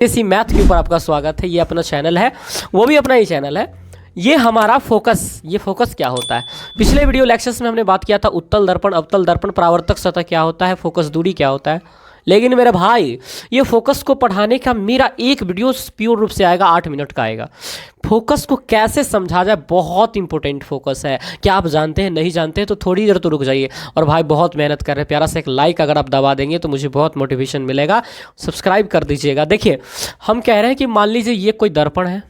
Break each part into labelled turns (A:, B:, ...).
A: इसी मैथ के ऊपर आपका स्वागत है। ये अपना चैनल है, वो भी अपना ही चैनल है। ये हमारा फोकस, ये फोकस क्या होता है? पिछले वीडियो लेक्चर्स में हमने बात किया था उत्तल दर्पण, अवतल दर्पण, परावर्तक सतह क्या होता है, फोकस दूरी क्या होता है। लेकिन मेरे भाई, ये फोकस को पढ़ाने का मेरा एक वीडियो प्योर रूप से आएगा, 8 मिनट का आएगा। फोकस को कैसे समझा जाए, बहुत इंपॉर्टेंट फोकस है। क्या आप जानते हैं? नहीं जानते हैं तो थोड़ी देर तो रुक जाइए। और भाई बहुत मेहनत कर रहे हैं, प्यारा सा एक लाइक अगर आप दबा देंगे तो मुझे बहुत मोटिवेशन मिलेगा। सब्सक्राइब कर दीजिएगा। देखिए, हम कह रहे हैं कि मान लीजिए ये कोई दर्पण है,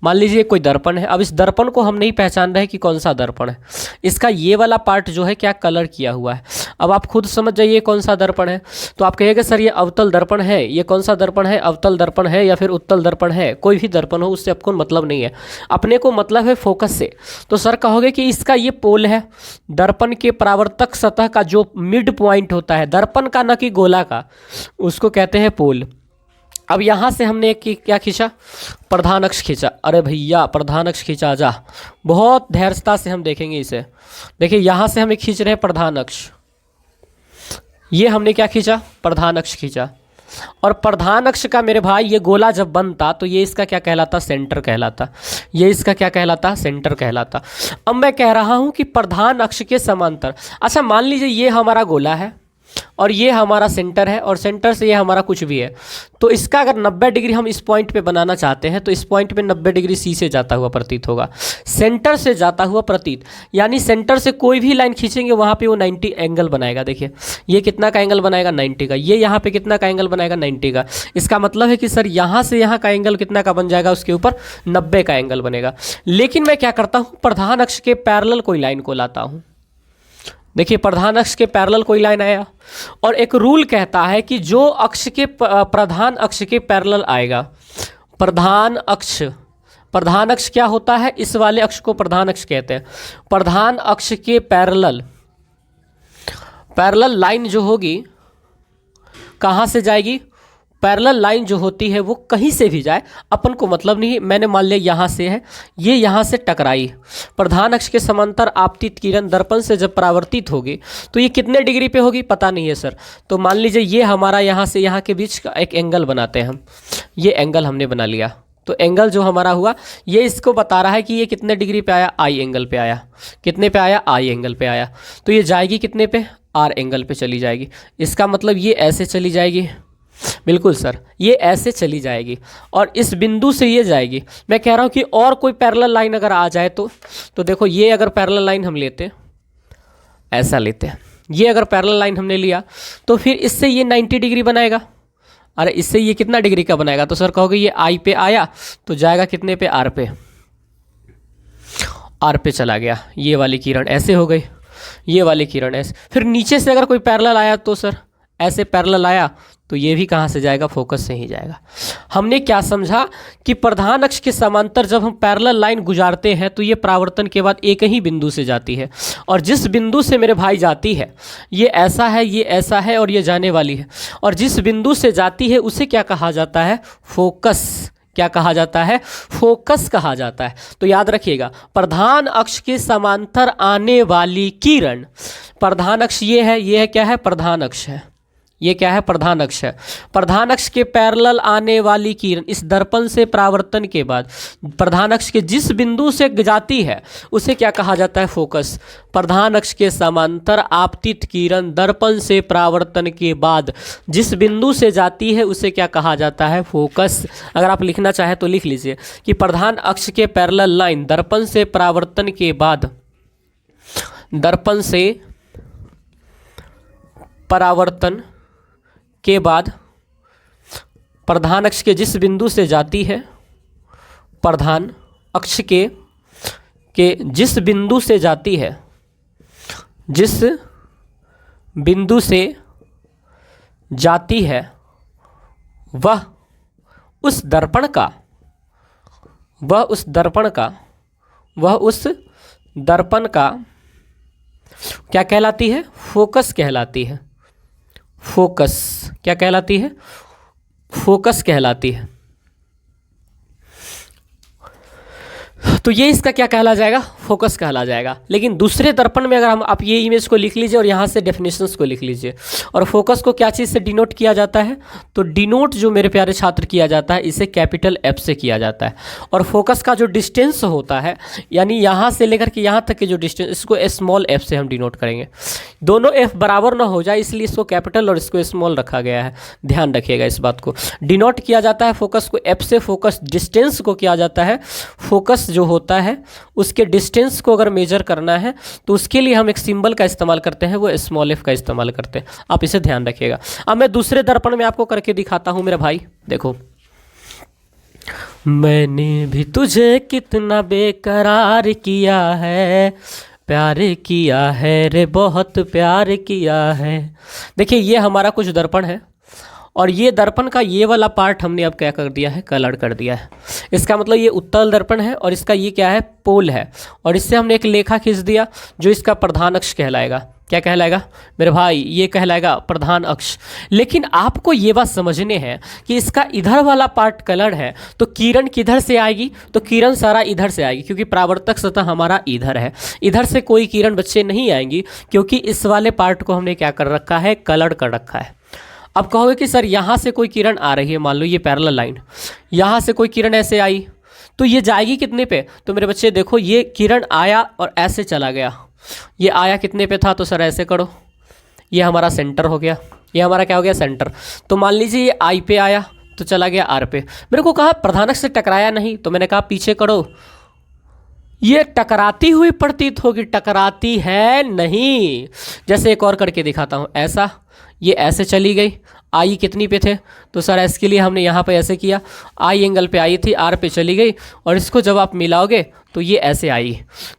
A: मान लीजिए कोई दर्पण है। अब इस दर्पण को हम नहीं पहचान रहे कि कौन सा दर्पण है। इसका ये वाला पार्ट जो है क्या कलर किया हुआ है। अब आप खुद समझ जाइए कौन सा दर्पण है। तो आप कहिएगा सर ये अवतल दर्पण है, ये कौन सा दर्पण है, अवतल दर्पण है या फिर उत्तल दर्पण है। कोई भी दर्पण हो उससे आपको मतलब नहीं है, अपने को मतलब है फोकस से। तो सर कहोगे कि इसका ये पोल है, दर्पण के परावर्तक सतह का जो मिड पॉइंट होता है दर्पण का, न कि गोला का, उसको कहते हैं पोल। अब यहाँ से हमने एक क्या खींचा, प्रधान अक्ष खींचा। अरे भैया प्रधान अक्ष खींचा जा, बहुत धैर्यता से हम देखेंगे इसे। देखिए यहाँ से हम एक खींच रहे हैं प्रधान अक्ष, ये हमने क्या खींचा, प्रधान अक्ष खींचा। और प्रधान अक्ष का मेरे भाई ये गोला जब बनता तो ये इसका क्या कहलाता, सेंटर कहलाता। ये इसका क्या कहलाता, सेंटर कहलाता। अब मैं कह रहा हूँ कि प्रधान अक्ष के समांतर, अच्छा मान लीजिए ये हमारा गोला है और ये हमारा सेंटर है और सेंटर से ये हमारा कुछ भी है। तो इसका अगर 90 डिग्री हम इस पॉइंट पे बनाना चाहते हैं तो इस पॉइंट पे 90 डिग्री सी से जाता हुआ प्रतीत होगा, सेंटर से जाता हुआ प्रतीत। यानी सेंटर से कोई भी लाइन खींचेंगे वहाँ पे वो 90 एंगल बनाएगा। देखिए ये कितना का एंगल बनाएगा, 90 का। ये यहाँ पे कितना का एंगल बनाएगा, 90 का। इसका मतलब है कि सर यहाँ से यहाँ का एंगल कितना का बन जाएगा, उसके ऊपर 90 का एंगल बनेगा। लेकिन मैं क्या करता हूँ, प्रधान अक्ष के पैरेलल कोई लाइन को लाता हूँ। देखिए प्रधान अक्ष के पैरेलल कोई लाइन आया और एक रूल कहता है कि जो अक्ष के प्रधान अक्ष के पैरेलल आएगा, प्रधान अक्ष क्या होता है, इस वाले अक्ष को प्रधान अक्ष कहते हैं। प्रधान अक्ष के पैरेलल लाइन जो होगी कहाँ से जाएगी, पैरेलल लाइन जो होती है वो कहीं से भी जाए, अपन को मतलब नहीं। मैंने मान लिया यहाँ से है, ये यहाँ से टकराई, प्रधान अक्ष के समांतर आपतित किरण दर्पण से जब परावर्तित होगी तो ये कितने डिग्री पे होगी पता नहीं है सर। तो मान लीजिए ये हमारा यहाँ से यहाँ के बीच का एक एंगल बनाते हैं हम, ये एंगल हमने बना लिया। तो एंगल जो हमारा हुआ ये इसको बता रहा है कि ये कितने डिग्री पे आया, आई एंगल पे आया। कितने पे आया, आई एंगल पे आया। तो ये जाएगी कितने पे, आर एंगल पे चली जाएगी। इसका मतलब ये ऐसे चली जाएगी, बिल्कुल सर, ये ऐसे चली जाएगी और इस बिंदु से ये जाएगी। मैं कह रहा हूँ कि और कोई पैरेलल लाइन अगर आ जाए तो देखो ये अगर पैरेलल लाइन हम लेते, ऐसा लेते हैं, ये अगर पैरेलल लाइन हमने लिया तो फिर इससे ये 90 डिग्री बनाएगा। अरे इससे ये कितना डिग्री का बनाएगा, तो सर कहोगे ये आई पे आया तो जाएगा कितने पे, आर पे। आर पे चला गया, ये वाली किरण ऐसे हो गई, ये वाली किरण ऐसे। फिर नीचे से अगर कोई पैरेलल आया तो सर ऐसे पैरेलल आया तो ये भी कहाँ से जाएगा, फोकस से ही जाएगा। हमने क्या समझा कि प्रधान अक्ष के समांतर जब हम पैरेलल लाइन गुजारते हैं तो ये परावर्तन के बाद एक ही बिंदु से जाती है। और जिस बिंदु से मेरे भाई जाती है, ये ऐसा है, ये ऐसा है और ये जाने वाली है। और जिस बिंदु से जाती है उसे क्या कहा जाता है, फोकस। क्या कहा जाता है, फोकस कहा जाता है। तो याद रखिएगा, प्रधान अक्ष के समांतर आने वाली किरण, प्रधान अक्ष ये है क्या है, प्रधान अक्ष है। ये क्या है, प्रधान अक्ष है। प्रधान अक्ष के पैरेलल आने वाली किरण इस दर्पण से परावर्तन के बाद प्रधान अक्ष के जिस बिंदु से जाती है उसे क्या कहा जाता है, फोकस। प्रधान अक्ष के समांतर आपतित किरण दर्पण से परावर्तन के बाद जिस बिंदु से जाती है उसे क्या कहा जाता है, फोकस। अगर आप लिखना चाहें तो लिख लीजिए कि प्रधान अक्ष के पैरेलल लाइन दर्पण से परावर्तन के बाद, दर्पण से परावर्तन के बाद प्रधान अक्ष के जिस बिंदु से जाती है, प्रधान अक्ष के जिस बिंदु से जाती है, जिस बिंदु से जाती है वह उस दर्पण का क्या कहलाती है, फोकस कहलाती है। फोकस क्या कहलाती है, फोकस कहलाती है। तो ये इसका क्या कहला जाएगा, फोकस कहला जाएगा। लेकिन दूसरे दर्पण में अगर हम, आप ये इमेज को लिख लीजिए और यहाँ से डेफिनेशंस को लिख लीजिए। और फोकस को क्या चीज़ से डिनोट किया जाता है, तो डिनोट जो मेरे प्यारे छात्र किया जाता है, इसे कैपिटल एफ से किया जाता है। और फोकस का जो डिस्टेंस होता है, यानी यहाँ से लेकर के यहाँ तक की जो डिस्टेंस, इसको स्मॉल एफ से हम डिनोट करेंगे। दोनों एफ बराबर ना हो जाए इसलिए इसको कैपिटल और इसको स्मॉल रखा गया है, ध्यान रखिएगा इस बात को। डिनोट किया जाता है फोकस को एफ से, फोकस डिस्टेंस को किया जाता है, फोकस जो होता है उसके डिस्टेंस को अगर मेजर करना है तो उसके लिए हम एक सिंबल का इस्तेमाल करते हैं, वो स्मॉल एफ का इस्तेमाल करते हैं। आप इसे ध्यान रखिएगा। अब मैं दूसरे दर्पण में आपको करके दिखाता हूं मेरे भाई। देखो, मैंने भी तुझे कितना बेकरार किया है, प्यार किया है रे, बहुत प्यार किया है। देखिए, ये हमारा कुछ दर्पण है और ये दर्पण का ये वाला पार्ट हमने अब क्या कर दिया है, कलर कर दिया है। इसका मतलब ये उत्तल दर्पण है और इसका ये क्या है, पोल है। और इससे हमने एक लेखा खींच दिया जो इसका प्रधान अक्ष कहलाएगा। क्या कहलाएगा मेरे भाई, ये कहलाएगा प्रधान अक्ष। लेकिन आपको ये बात समझने हैं कि इसका इधर वाला पार्ट कलर है तो किरण किधर से आएगी, तो किरण सारा इधर से आएगी, क्योंकि परावर्तक सतह हमारा इधर है। इधर से कोई किरण बच्चे नहीं आएंगी क्योंकि इस वाले पार्ट को हमने क्या कर रखा है, कलर कर रखा है। अब कहोगे कि सर यहाँ से कोई किरण आ रही है, मान लो ये पैरेलल लाइन, यहाँ से कोई किरण ऐसे आई तो ये जाएगी कितने पे, तो मेरे बच्चे देखो, ये किरण आया और ऐसे चला गया। ये आया कितने पे था, तो सर ऐसे करो, ये हमारा सेंटर हो गया, ये हमारा क्या हो गया, सेंटर। तो मान लीजिए ये आई पे आया तो चला गया आर पे। मेरे को कहा प्रधानक से टकराया नहीं, तो मैंने कहा पीछे करो, ये टकराती हुई प्रतीत होगी, टकराती है नहीं। जैसे एक और करके दिखाता हूँ, ऐसा, ये ऐसे चली गई, आई कितनी पे थे, तो सर इसके लिए हमने यहाँ पे ऐसे किया, आई एंगल पे आई थी, आर पे चली गई, और इसको जब आप मिलाओगे तो ये ऐसे आई,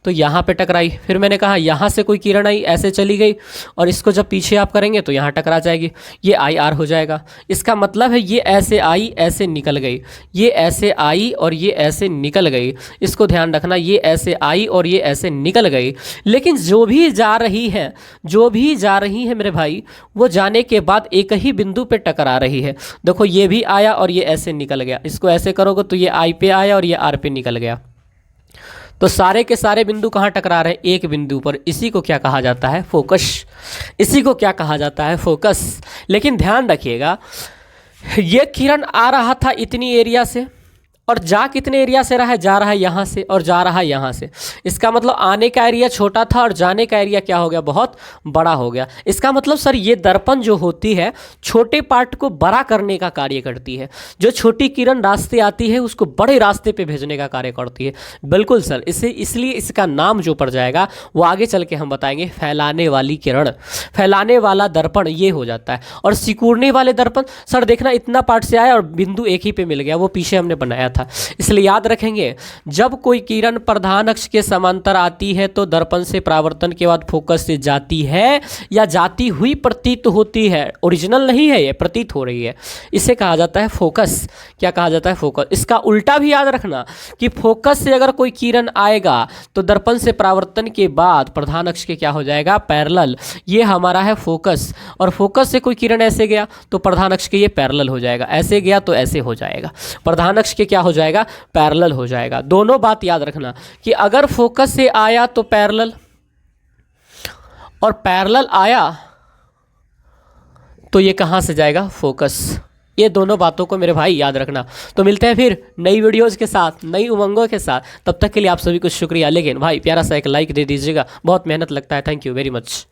A: तो यहाँ पे टकराई। फिर मैंने कहा यहाँ से कोई किरण आई, ऐसे चली गई, और इसको जब पीछे आप करेंगे तो यहाँ टकरा जाएगी, ये आई आर हो जाएगा। इसका मतलब है ये ऐसे आई, ऐसे निकल गई, ये ऐसे आई और ये ऐसे निकल गई। इसको ध्यान रखना, ये ऐसे आई और ये ऐसे निकल गई। लेकिन जो भी जा रही है, जो भी जा रही है मेरे भाई, वो जाने के बाद एक ही बिंदु पे टकरा रही है। देखो, ये भी आया और ये ऐसे निकल गया, इसको ऐसे करोगे तो ये आई पे आया और ये आर पे निकल गया। तो सारे के सारे बिंदु कहाँ टकरा रहे हैं, एक बिंदु पर। इसी को क्या कहा जाता है, फोकस। इसी को क्या कहा जाता है, फोकस। लेकिन ध्यान रखिएगा, ये किरण आ रहा था इतनी एरिया से और जा कितने एरिया से रहा है, जा रहा है यहाँ से और जा रहा है यहाँ से। इसका मतलब आने का एरिया छोटा था और जाने का एरिया क्या हो गया, बहुत बड़ा हो गया। इसका मतलब सर ये दर्पण जो होती है छोटे पार्ट को बड़ा करने का कार्य करती है। जो छोटी किरण रास्ते आती है उसको बड़े रास्ते पे भेजने का कार्य करती है। बिल्कुल सर, इसलिए इसका नाम जो पड़ जाएगा वो आगे चल के हम बताएंगे, फैलाने वाली किरण। फैलाने वाला दर्पण ये हो जाता है। और सिकुड़ने वाले दर्पण, सर देखना इतना पार्ट से आया और बिंदु एक ही पे मिल गया, वो पीछे हमने बनाया था। इसलिए याद रखेंगे, जब कोई किरण प्रधान अक्ष के समांतर आती है तो दर्पण से परावर्तन के बाद फोकस से जाती है या जाती हुई प्रतीत होती है। ओरिजिनल नहीं है, ये प्रतीत हो रही है। इसे कहा जाता है फोकस। क्या कहा जाता है, फोकस। इसका उल्टा भी याद रखना कि फोकस से अगर कोई किरण आएगा तो दर्पण से परावर्तन के बाद प्रधान अक्ष के क्या हो जाएगा, पैरेलल। ये हमारा है फोकस। और फोकस से कोई किरण ऐसे गया तो प्रधान अक्ष के ये पैरेलल हो जाएगा, ऐसे गया तो ऐसे हो जाएगा, प्रधान अक्ष के क्या हो जाएगा, पैरेलल हो जाएगा। दोनों बात याद रखना कि अगर फोकस से आया तो पैरेलल, और पैरेलल आया तो ये कहां से जाएगा, फोकस। ये दोनों बातों को मेरे भाई याद रखना। तो मिलते हैं फिर नई वीडियोस के साथ, नई उमंगों के साथ। तब तक के लिए आप सभी को शुक्रिया। लेकिन भाई प्यारा सा एक लाइक दे दीजिएगा, बहुत मेहनत लगता है। Thank you very much.